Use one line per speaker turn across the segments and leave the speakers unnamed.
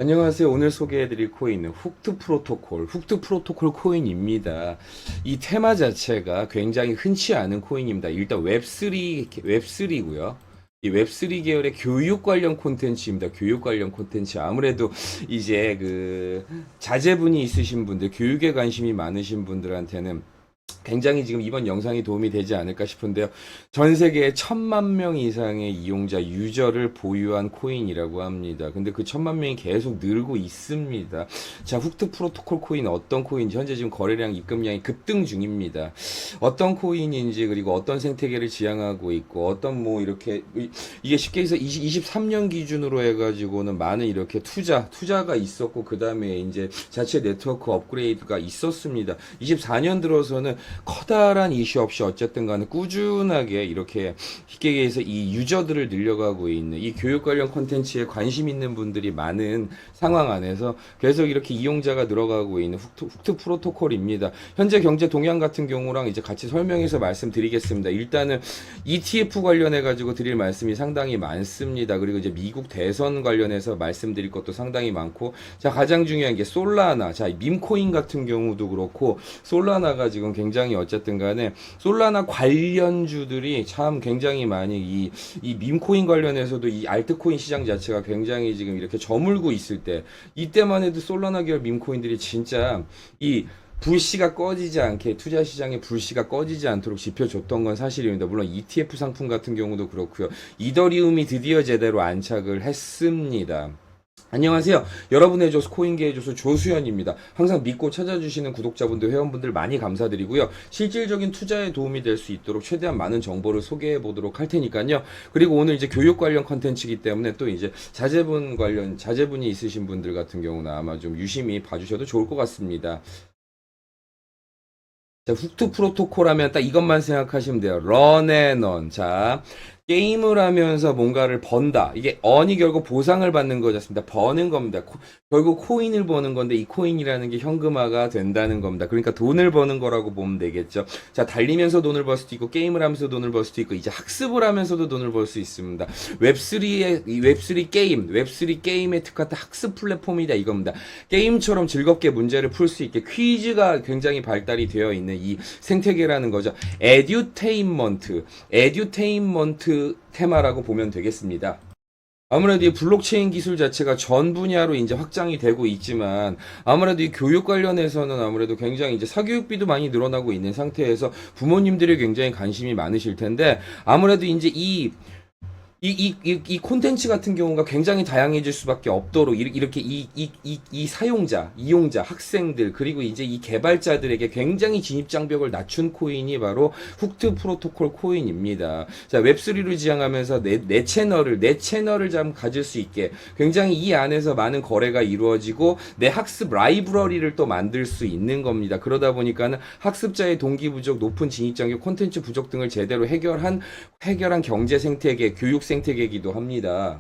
안녕하세요. 오늘 소개해드릴 코인은 훅트 프로토콜 코인입니다. 이 테마 자체가 굉장히 흔치 않은 코인입니다. 일단 웹3고요. 이 웹3 계열의 교육 관련 콘텐츠입니다. 교육 관련 콘텐츠. 아무래도 이제 자제분이 있으신 분들, 교육에 관심이 많으신 분들한테는 굉장히 지금 이번 영상이 도움이 되지 않을까 싶은데요. 전 세계에 1,000만 명 이상의 이용자, 유저를 보유한 코인이라고 합니다. 근데 그 1,000만 명이 계속 늘고 있습니다. 자, 훅트 프로토콜 코인 어떤 코인인지 현재 지금 거래량 입금량이 급등 중입니다. 어떤 코인인지 그리고 어떤 생태계를 지향하고 있고 어떤 뭐 이렇게 이게 쉽게 해서 23년 기준으로 해가지고는 많은 이렇게 투자가 있었고 그 다음에 이제 자체 네트워크 업그레이드가 있었습니다. 24년 들어서는 커다란 이슈 없이 어쨌든 간에 꾸준하게 이렇게 쉽게 얘기해서 이 유저들을 늘려가고 있는 이 교육 관련 콘텐츠에 관심 있는 분들이 많은 상황 안에서 계속 이렇게 이용자가 늘어가고 있는 훅트 프로토콜입니다. 현재 경제 동향 같은 경우랑 이제 같이 설명해서 말씀드리겠습니다. 일단은 ETF 관련해 가지고 드릴 말씀이 상당히 많습니다. 그리고 이제 미국 대선 관련해서 말씀드릴 것도 상당히 많고, 자, 가장 중요한 게 솔라나, 자, 밈코인 같은 경우도 그렇고 솔라나가 지금 굉장히 어쨌든 간에 솔라나 관련주들이 참 굉장히 많이 이 밈코인 관련해서도 이 알트코인 시장 자체가 굉장히 지금 이렇게 저물고 있을 때 이때만 해도 솔라나 계열 밈코인들이 진짜 이 불씨가 꺼지지 않게 투자 시장에 불씨가 꺼지지 않도록 지펴줬던 건 사실입니다. 물론 ETF 상품 같은 경우도 그렇고요. 이더리움이 드디어 제대로 안착을 했습니다. 안녕하세요. 여러분의 조수 코인계의 조수 조수현입니다. 항상 믿고 찾아주시는 구독자분들, 회원분들 많이 감사드리고요. 실질적인 투자에 도움이 될 수 있도록 최대한 많은 정보를 소개해 보도록 할 테니까요. 그리고 오늘 이제 교육 관련 컨텐츠이기 때문에 또 이제 자제분이 있으신 분들 같은 경우는 아마 좀 유심히 봐주셔도 좋을 것 같습니다. 자, 훅트 프로토콜 하면 딱 이것만 생각하시면 돼요. 런앤언. 자, 게임을 하면서 뭔가를 번다. 이게 언이 결국 보상을 받는 거지 않습니다. 버는 겁니다. 결국 코인을 버는 건데 이 코인이라는 게 현금화가 된다는 겁니다. 그러니까 돈을 버는 거라고 보면 되겠죠. 자, 달리면서 돈을 벌 수도 있고 게임을 하면서 돈을 벌 수도 있고 이제 학습을 하면서도 돈을 벌 수 있습니다. 웹3 게임에 특화된 학습 플랫폼이다 이겁니다. 게임처럼 즐겁게 문제를 풀 수 있게 퀴즈가 굉장히 발달이 되어 있는 이 생태계라는 거죠. 에듀테인먼트 테마라고 보면 되겠습니다. 아무래도 이 블록체인 기술 자체가 전 분야로 이제 확장이 되고 있지만 아무래도 이 교육 관련해서는 아무래도 굉장히 이제 사교육비도 많이 늘어나고 있는 상태에서 부모님들이 굉장히 관심이 많으실 텐데 아무래도 이제 이 콘텐츠 같은 경우가 굉장히 다양해질 수밖에 없도록 이렇게 이 사용자, 이용자, 학생들, 그리고 이제 이 개발자들에게 굉장히 진입장벽을 낮춘 코인이 바로 훅트 프로토콜 코인입니다. 자, 웹3를 지향하면서 내 채널을 좀 가질 수 있게 굉장히 이 안에서 많은 거래가 이루어지고 내 학습 라이브러리를 또 만들 수 있는 겁니다. 그러다 보니까는 학습자의 동기 부족, 높은 진입장벽, 콘텐츠 부족 등을 제대로 해결한 경제 생태계, 교육 생태계이기도 합니다.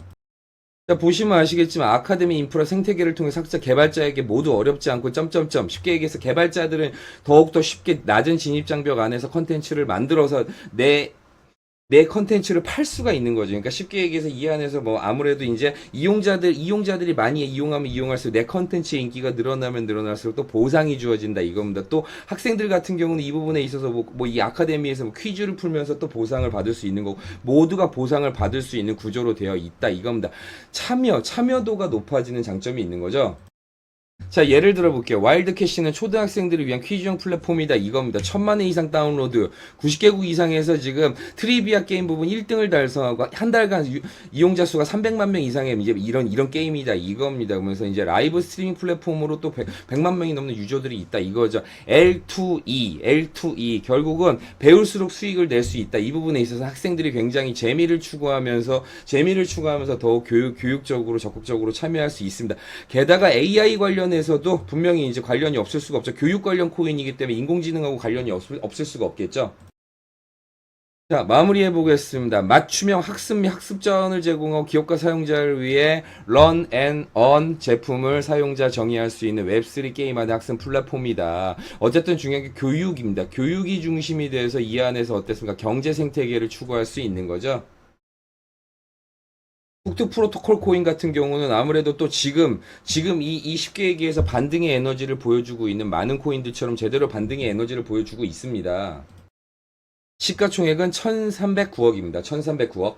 자, 보시면 아시겠지만 아카데미 인프라 생태계를 통해 학자 개발자에게 모두 어렵지 않고 점점점 쉽게 얘기해서 개발자들은 더욱더 쉽게 낮은 진입장벽 안에서 컨텐츠를 만들어서 내 컨텐츠를 팔 수가 있는 거죠. 그러니까 쉽게 얘기해서 이 안에서 뭐 아무래도 이제 이용자들이 많이 이용하면 이용할수록 내 컨텐츠의 인기가 늘어나면 늘어날수록 또 보상이 주어진다 이겁니다. 또 학생들 같은 경우는 이 부분에 있어서 뭐 이 아카데미에서 뭐 퀴즈를 풀면서 또 보상을 받을 수 있는 거고 모두가 보상을 받을 수 있는 구조로 되어 있다 이겁니다. 참여도가 높아지는 장점이 있는 거죠. 자, 예를 들어 볼게요. 와일드 캐시는 초등학생들을 위한 퀴즈형 플랫폼이다 이겁니다. 1,000만 회 이상 다운로드, 90개국 이상에서 지금 트리비아 게임 부분 1등을 달성하고 한 달간 이용자 수가 300만 명 이상의 이제 이런 게임이다 이겁니다. 그러면서 이제 라이브 스트리밍 플랫폼으로 또 100만 명이 넘는 유저들이 있다 이거죠. L2E 결국은 배울수록 수익을 낼 수 있다. 이 부분에 있어서 학생들이 굉장히 재미를 추구하면서 더욱 교육적으로 적극적으로 참여할 수 있습니다. 게다가 AI 관련해서도 분명히 이제 관련이 없을 수가 없죠. 교육 관련 코인이기 때문에 인공지능하고 관련이 없을 수가 없겠죠. 자, 마무리해 보겠습니다. 맞춤형 학습 및 학습 자원을 제공하고 기업과 사용자를 위해 Run and Earn 제품을 사용자 정의할 수 있는 웹3 게임하는 학습 플랫폼이다. 어쨌든 중요한 게 교육입니다. 교육이 중심이 돼서 이 안에서 어땠습니까? 경제 생태계를 추구할 수 있는 거죠. 북트 프로토콜 코인 같은 경우는 아무래도 또 지금 이 쉽게 얘기해서 반등의 에너지를 보여주고 있는 많은 코인들처럼 제대로 반등의 에너지를 보여주고 있습니다. 시가총액은 1309억입니다. 1309억.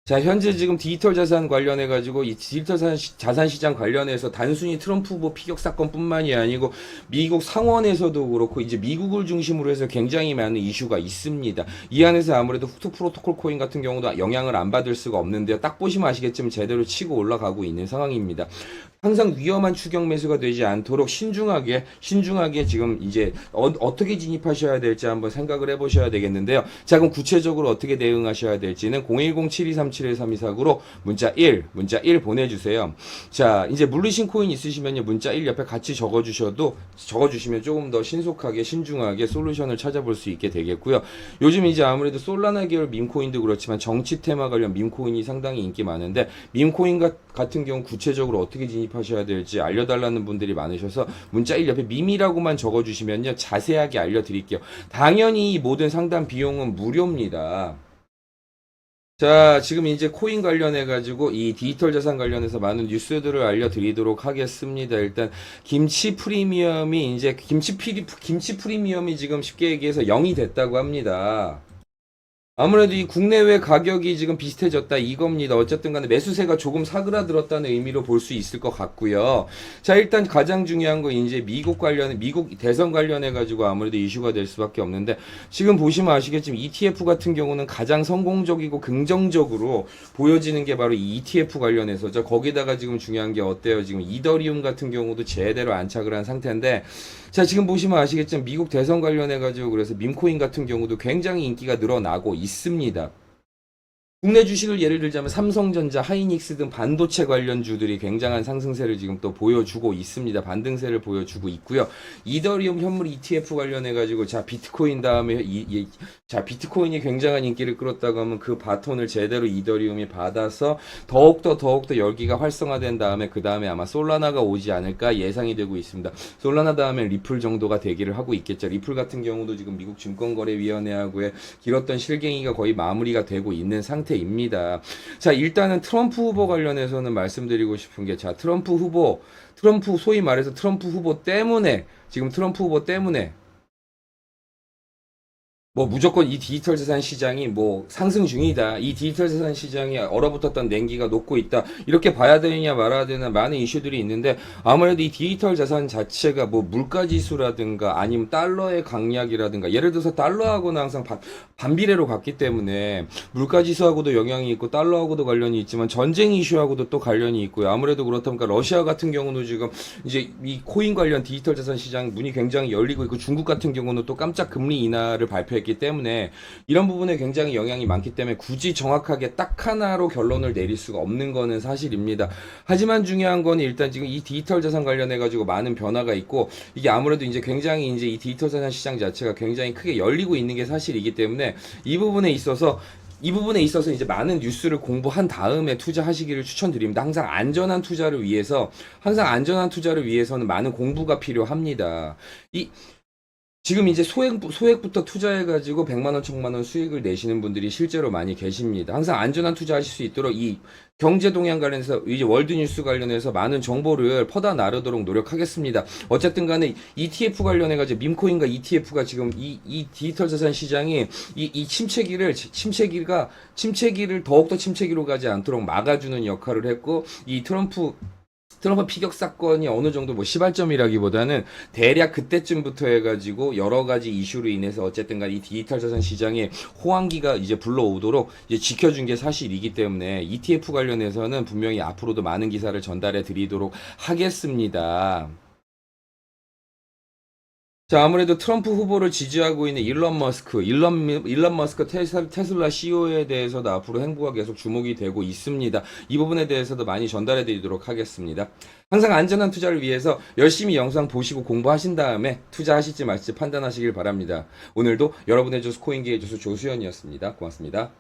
자, 현재 지금 디지털 자산 관련해가지고 이 디지털 자산 시장 관련해서 단순히 트럼프 후보 피격 사건뿐만이 아니고 미국 상원에서도 그렇고 이제 미국을 중심으로 해서 굉장히 많은 이슈가 있습니다. 이 안에서 아무래도 후트 프로토콜 코인 같은 경우도 영향을 안 받을 수가 없는데요. 딱 보시면 아시겠지만 제대로 치고 올라가고 있는 상황입니다. 항상 위험한 추격 매수가 되지 않도록 신중하게 지금 이제 어떻게 진입하셔야 될지 한번 생각을 해보셔야 되겠는데요. 자, 그럼 구체적으로 어떻게 대응하셔야 될지는 010-7237-1324구로 문자 1 보내주세요. 자, 이제 물리신 코인 있으시면요, 문자 1 옆에 같이 적어주시면 조금 더 신속하게 신중하게 솔루션을 찾아볼 수 있게 되겠고요. 요즘 이제 아무래도 솔라나 계열 밈코인도 그렇지만 정치 테마 관련 밈코인이 상당히 인기 많은데 밈코인 같은 경우 구체적으로 어떻게 진입하셔야 될지 알려달라는 분들이 많으셔서 문자 1 옆에 밈이라고만 적어주시면요, 자세하게 알려드릴게요. 당연히 이 모든 상담 비용은 무료입니다. 자, 지금 이제 코인 관련해가지고 이 디지털 자산 관련해서 많은 뉴스들을 알려드리도록 하겠습니다. 일단, 김치 프리미엄이 지금 쉽게 얘기해서 0이 됐다고 합니다. 아무래도 이 국내외 가격이 지금 비슷해졌다 이겁니다. 어쨌든 간에 매수세가 조금 사그라들었다는 의미로 볼 수 있을 것 같고요. 자, 일단 가장 중요한 거 이제 미국 대선 관련해 가지고 아무래도 이슈가 될 수밖에 없는데, 지금 보시면 아시겠지만 ETF 같은 경우는 가장 성공적이고 긍정적으로 보여지는 게 바로 이 ETF 관련해서죠. 거기다가 지금 중요한 게 어때요? 지금 이더리움 같은 경우도 제대로 안착을 한 상태인데, 자, 지금 보시면 아시겠지만 미국 대선 관련해 가지고 그래서 밈코인 같은 경우도 굉장히 인기가 늘어나고 있습니다. 국내 주식을 예를 들자면 삼성전자, 하이닉스 등 반도체 관련주들이 굉장한 상승세를 지금 또 보여주고 있습니다. 반등세를 보여주고 있고요. 이더리움 현물 ETF 관련해가지고, 자, 비트코인 다음에, 비트코인이 굉장한 인기를 끌었다고 하면 그 바톤을 제대로 이더리움이 받아서 더욱더 열기가 활성화된 다음에 그 다음에 아마 솔라나가 오지 않을까 예상이 되고 있습니다. 솔라나 다음에 리플 정도가 되기를 하고 있겠죠. 리플 같은 경우도 지금 미국 증권거래위원회하고의 길었던 실갱이가 거의 마무리가 되고 있는 상태입니다. 자, 일단은 트럼프 후보 관련해서는 말씀드리고 싶은 게, 자, 소위 말해서 트럼프 후보 때문에 뭐 무조건 이 디지털 자산 시장이 뭐 상승 중이다, 이 디지털 자산 시장이 얼어붙었던 냉기가 녹고 있다, 이렇게 봐야 되느냐 말아야 되나 많은 이슈들이 있는데, 아무래도 이 디지털 자산 자체가 뭐 물가 지수라든가 아니면 달러의 강약이라든가, 예를 들어서 달러하고는 항상 반비례로 갔기 때문에 물가 지수하고도 영향이 있고 달러하고도 관련이 있지만 전쟁 이슈하고도 또 관련이 있고요. 아무래도 그렇다 보니까 러시아 같은 경우는 지금 이제 이 코인 관련 디지털 자산 시장 문이 굉장히 열리고 있고, 중국 같은 경우는 또 깜짝 금리 인하를 발표했기 때문에 이런 부분에 굉장히 영향이 많기 때문에 굳이 정확하게 딱 하나로 결론을 내릴 수가 없는 거는 사실입니다. 하지만 중요한 건 일단 지금 이 디지털 자산 관련해 가지고 많은 변화가 있고, 이게 아무래도 이제 굉장히 이제 이 디지털 자산 시장 자체가 굉장히 크게 열리고 있는 게 사실이기 때문에 이 부분에 있어서 이제 많은 뉴스를 공부한 다음에 투자하시기를 추천드립니다. 항상 안전한 투자를 위해서는 많은 공부가 필요합니다. 지금 이제 소액부터 투자해가지고 100만원, 1000만원 수익을 내시는 분들이 실제로 많이 계십니다. 항상 안전한 투자하실 수 있도록 이 경제 동향 관련해서 이제 월드뉴스 관련해서 많은 정보를 퍼다 나르도록 노력하겠습니다. 어쨌든 간에 ETF 관련해가지고 밈코인과 ETF가 지금 이 디지털 자산 시장이 이 침체기를 더욱더 침체기로 가지 않도록 막아주는 역할을 했고, 이 트럼프 피격 사건이 어느 정도 뭐 시발점이라기보다는 대략 그때쯤부터 해가지고 여러 가지 이슈로 인해서 어쨌든 간에 이 디지털 자산 시장에 호황기가 이제 불러오도록 이제 지켜준 게 사실이기 때문에 ETF 관련해서는 분명히 앞으로도 많은 기사를 전달해 드리도록 하겠습니다. 자, 아무래도 트럼프 후보를 지지하고 있는 일론 머스크 테슬라 CEO에 대해서도 앞으로 행보가 계속 주목이 되고 있습니다. 이 부분에 대해서도 많이 전달해 드리도록 하겠습니다. 항상 안전한 투자를 위해서 열심히 영상 보시고 공부하신 다음에 투자하실지 말지 판단하시길 바랍니다. 오늘도 여러분의 조수 코인계의 조수 조수현이었습니다. 고맙습니다.